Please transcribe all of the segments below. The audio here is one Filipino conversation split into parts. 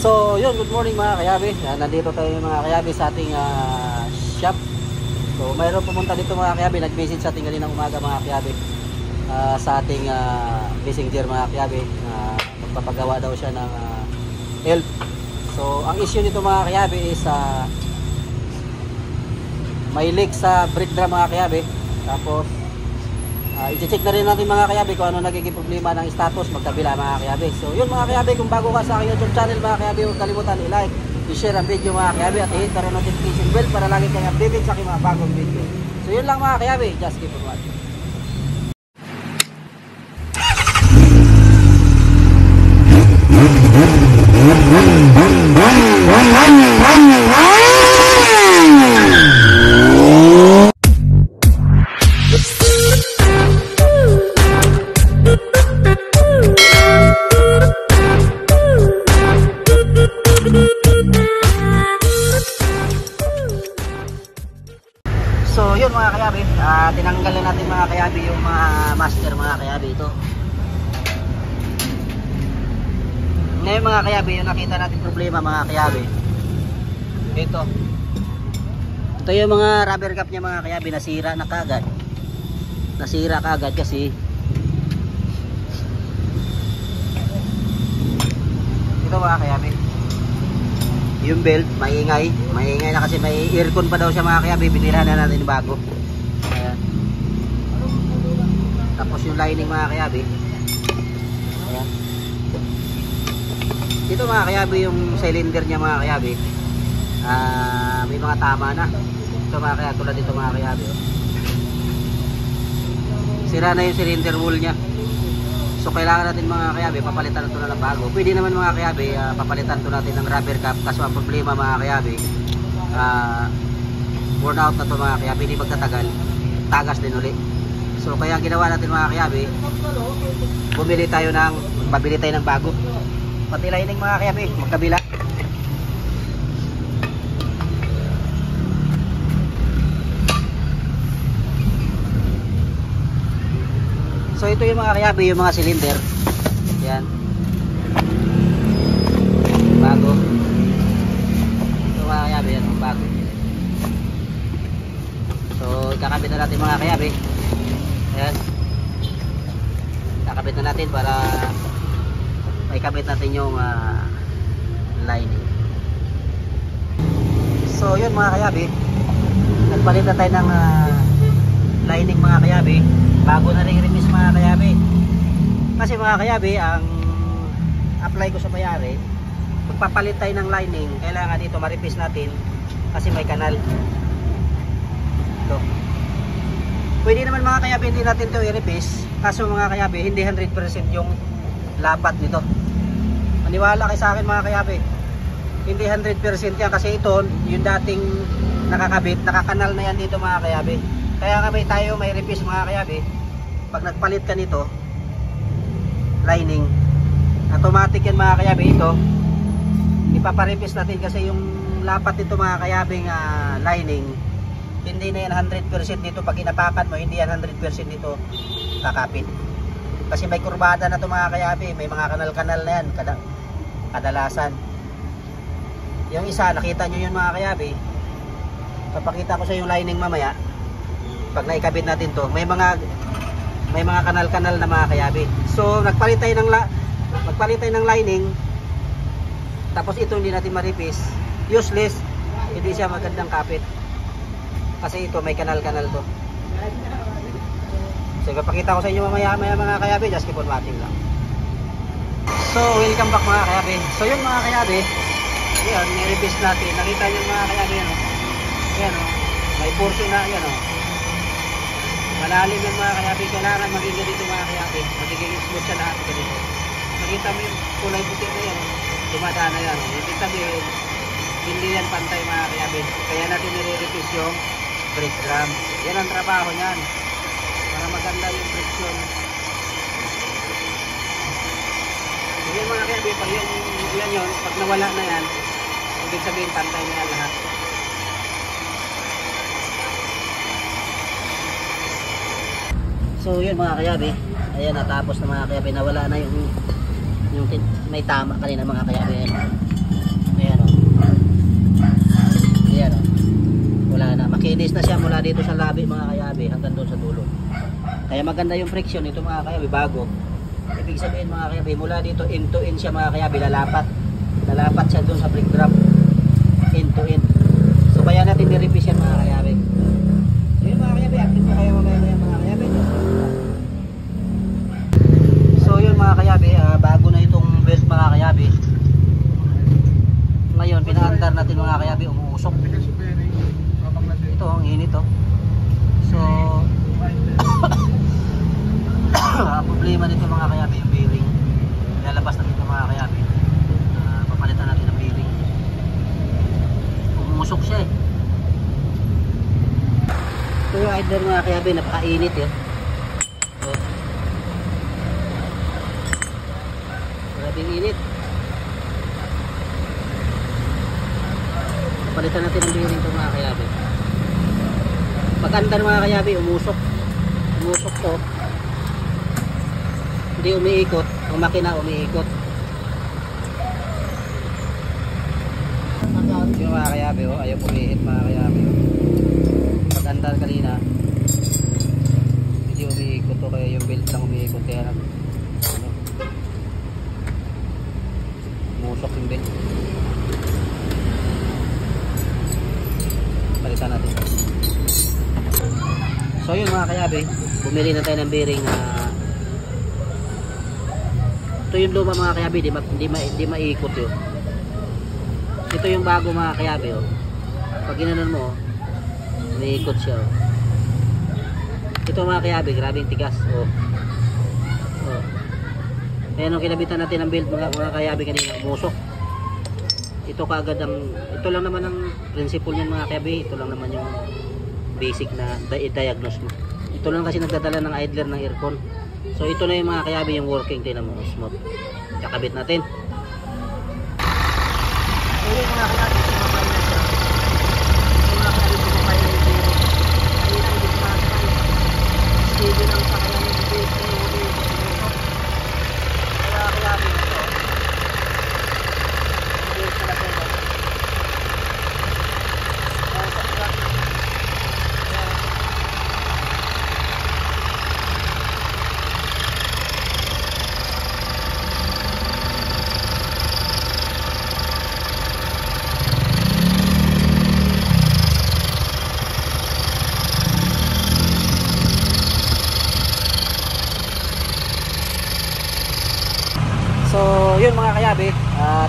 So yun, good morning mga kayabi. Nandito tayo mga kayabi sa ating shop. So mayroon pumunta dito mga kayabi, nag-message sa ating kaninang umaga mga kayabi, sa ating messenger mga kayabi, magpapagawa daw siya ng help. So ang issue nito mga kayabi is may leak sa brake drum mga kayabi. Tapos i-check na rin natin mga kayabi kung ano nagiging problema ng status magkabila mga kayabi. So yun mga kayabi, kung bago ka sa aking YouTube channel mga kayabi, huwag kalimutan i-like, i-share ang video mga kayabi, at i-hit na notification bell para lagi kayong updated sa aking mga bagong video. So yun lang mga kayabi, just keep on watching. So yun mga kayabi, tinanggal na natin mga kayabi yung mga master mga kayabi ito. Ngayon mga kayabi, yung nakita natin problema mga kayabi, ito yung mga rubber cap nya mga kayabi, nasira na kagad. Nasira kagad kasi ito mga kayabi, yung belt maingay na kasi may aircon pa daw siya mga kayabi. Binilhan na natin bago. Ayan. Tapos yung lining mga kayabi, ayan. Dito mga kayabi yung cylinder nya mga kayabi, may mga tama na. Ito mga kayabi, tulad dito mga kayabi, sira na yung cylinder wheel nya. So kailangan natin mga kayabi, papalitan ito na ng bago. Pwede naman mga kayabi, papalitan ito natin ng rubber cap. Kaso ang problema mga kayabi, worn out na ito mga kayabi, hindi magtatagal, tagas din uli. So kaya ang ginawa natin mga kayabi, pabili tayo ng bago. Pati lining mga kayabi, magkabila. So ito yung mga kayabi, yung mga cylinder. Yan. Bago. Ito mga kayabi, yan, bago. So kakabit na natin mga kayabi. Ayan. Kakabit na natin para may kabit natin yung lining. So yun mga kayabi, nagpalit na tayo ng lining mga kayabi. Bago na rin remis mga kayabi. Kasi mga kayabi, ang apply ko sa mayari, magpapalit tayo ng lining, kailangan dito maripis natin kasi may kanal. Ito. Pwede naman mga kayabi hindi natin ito i-repis, kaso mga kayabi hindi 100% yung lapat nito. Maniwala kayo sa akin mga kayabi, hindi 100% yan, kasi ito yung dating nakakabit, nakakanal na yan dito mga kayabi. Kaya nga may repis mga kayabi. Pag nagpalit ka nito lining, automatic yan mga kayabi. Ito ipaparepis natin kasi yung lapat nito mga kayabing lining, hindi na yan 100% dito. Pag inapakan mo, hindi yan 100% dito kakapit, kasi may kurbada na ito mga kayabi. May mga kanal-kanal na yan kadalasan. Yung isa, nakita nyo yun mga kayabi, papakita ko sa yung lining mamaya. Pag naikabit natin to, may mga kanal-kanal na mga kayabi. So nagpalit tayo ng lining, tapos ito hindi natin maripis, useless, hindi siya magandang kapit kasi ito may kanal-kanal to. So ipapakita ko sa inyo mamaya mga kayabi, just keep on watching lang. So welcome back mga kayabi. So yun mga kayabi, yan, nirepis natin. Nakita nyo mga kayabi, yan, yan, may portion na yan, malalim yung mga kayabi. Kailangan maging ganito mga kayabi, magiging smooth siya lahat ganito. Nakita mo yung kulay puti na yan, dumadaan na yan. Ibig sabihin, hindi yan pantay mga kayabi. Kaya natin nire-repis yung brake drum. Yan ang trabaho niyan, para maganda yung friction. So yan mga kayabi, pag yan, pag nawala na yan, ibig sabihin pantay na yan lahat. So yun mga kayabi, ayan, natapos na mga kayabi, nawala na yung may tama kanina mga kayabi. malinis na siya mula dito sa labi mga kayabi hanggang doon sa dulo. Kaya maganda yung friction ito mga kayabi, bago. Ibig sabihin mga kayabi, mula dito end to end siya mga kayabi, lalapat siya doon sa brake drum, end to end. So kaya natin i-replace yan mga kayabi. So yun mga kayabi, active pa kayo mamaya na yan mga kayabi. So yun mga kayabi, bago na itong belt mga kayabi. Ngayon pinaandar natin mga kayabi, umuusok. Ito ang init oh. So problema nito mga kayabi, yung bearing. Lalabas natin ito mga kayabi. Papalitan natin ang bearing. Umusok siya eh. Ito yung idler mga kayabi, napakainit yun. So, grabing init. Papalitan natin ang bearing ito mga kayabi. Pag-andar mga kayabi, umusok to. Hindi umiikot, ang makina umiikot. Yung mga kayabi, oh, ayaw pumihit mga kayabi. Pag-andar kanina, hindi umiikot to, kaya yung belt lang umiikot, kaya umusok yung belt. Palitan natin. So yun mga kayabi, bumili na tayo ng bearing na ito yung luma mga kayabi, hindi maikot yun. Ito yung bago mga kayabi oh. Pag ginanon mo umiikot siya oh. Ito mga kayabi, grabing tigas oh. Ayan nung kinabitan natin ang belt mga kayabi kanina, umusok. Ito kaagad ito lang naman ang principle niyan mga kayabi. Ito lang naman yung basic na i-diagnose mo. Ito lang kasi nagdadala ng idler ng aircon. So ito na yung mga kayabi, yung working, tingnan mo, smooth. Kakabit natin. So yun mga kayabi, sumapay na siya. Mga kayabi, sumapay na yung bearing. Kanina hindi sumapay. Steady lang sa kanya yung bearing. Kaya kayabi ito. Hindi sa lahat. So yun mga kayabi,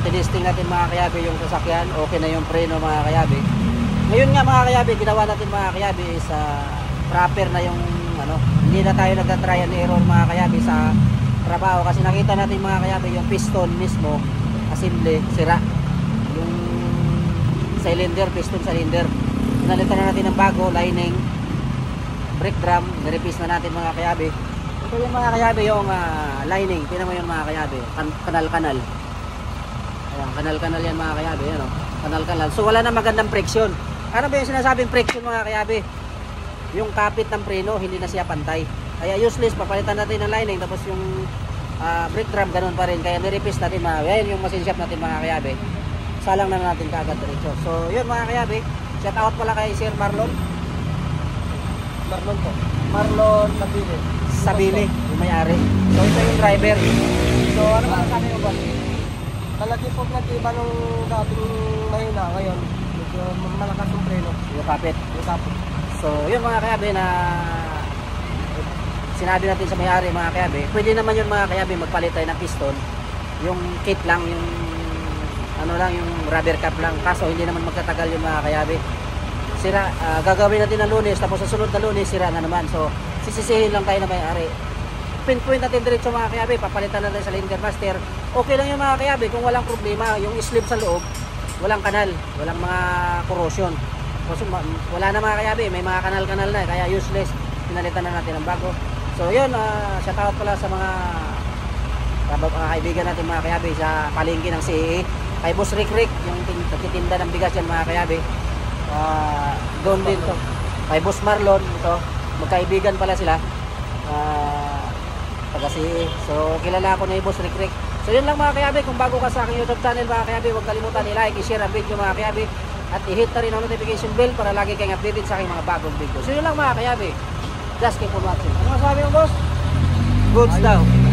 tinisting natin mga kayabi yung sasakyan, okay na yung preno mga kayabi. Ngayon nga mga kayabi, ginawa natin mga kayabi sa proper na yung hindi na tayo nagta-try and error mga kayabi sa trabaho, kasi nakita natin mga kayabi yung piston mismo, assembly, sira. Yung cylinder, piston cylinder. Pinalitan na natin ng bago, lining, brake drum, nireplace na natin mga kayabi. Ito yung mga kayabi, yung lining. Tingnan mo yung mga kayabi, kanal-kanal. Ayan, kanal-kanal yan mga kayabi, ano? Kanal-kanal. So wala na magandang friction. Ano ba yung sinasabing friction mga kayabi? Yung kapit ng preno, hindi na siya pantay. Kaya useless, papalitan natin ng lining. Tapos yung brake drum, ganun pa rin. Kaya nireplace natin mga, yan yung machine shop natin mga kayabi. Salang na natin kaagad diretso. So yun mga kayabi, shout out pala kay Sir Marlon. Marlon po. Marlon Sabili, yung may-ari. So ito yung driver. So ano ba sabi mo ba? Kalaki po nag-iba nung dating mahina, ngayon medyo malakas yung preno. Yung kapit. So yun mga kayabi na sinabi natin sa may-ari mga kayabi. Pwede naman yun mga kayabi, magpalit tayo ng piston. Yung kit lang, yung yung rubber cap lang. Kaso hindi naman magtatagal yung mga kayabi. Sira, gagawin natin ng Lunes, tapos sa sunod na Lunes sira na naman. So sisisihin lang tayo na may-ari. Pinpoint natin diretso mga kayabi, papalitan natin sa cylinder master. Okay lang yung mga kayabi kung walang problema. Yung slip sa loob, walang kanal, walang mga corrosion. So, wala na mga kayabi, may mga kanal-kanal na, kaya useless. Pinalitan na natin ang bago. So yun, shout out pala sa mga kaibigan natin mga kayabi sa palengke ng CAA. Kay Boss Rick, yung nagtitinda ng bigas yan mga kayabi. Doon din to. Kay Boss Marlon, ito. Magkaibigan pala sila, taga CA. So kilala ko na yung Boss Rick. So yun lang mga kayabi, kung bago ka sa aking YouTube channel mga kayabi, huwag kalimutan i-like, i-share ang video mga kayabi. at i-hit na rin ang notification bell para lagi kayong updated sa aking mga bagong video. So yun lang mga kayabe. Just keep on watching. Ano masabi mo, boss? Goods daw.